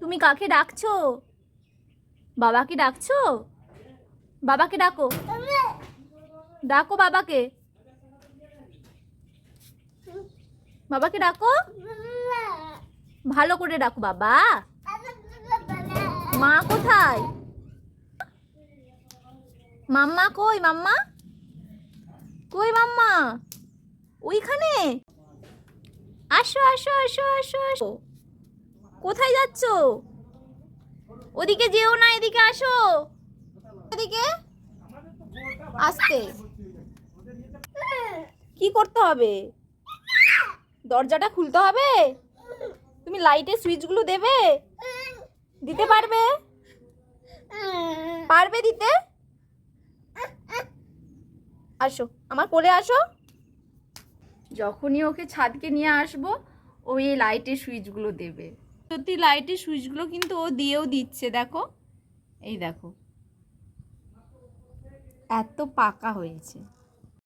তুমি কাকে ডাকছো? বাবাকে ডাকছো? বাবাকে ডাকো, ডাকো বাবাকে, বাবাকে ডাকো, ভালো করে ডাকো। বাবা, মা কোথায়? মাম্মা কই? মাম্মা কই? মাম্মা ওইখানে। আসো আসো আসো আসো আসো। কোথায় যাচ্ছ? ওদিকে যেও না, এদিকে আসো। এদিকে আসতে কি করতে হবে? দরজাটা খুলতে হবে। তুমি লাইটের সুইচগুলো দেবে? দিতে পারবে? পারবে দিতে? আসো, আমার কোলে আসো। যখনই ওকে ছাদকে নিয়ে আসবো, ও এই লাইটের সুইচগুলো দেবে। সত্যি লাইটের সুইচগুলো কিন্তু ও দিয়েও দিচ্ছে, দেখো, এই দেখো, এত পাকা হয়েছে।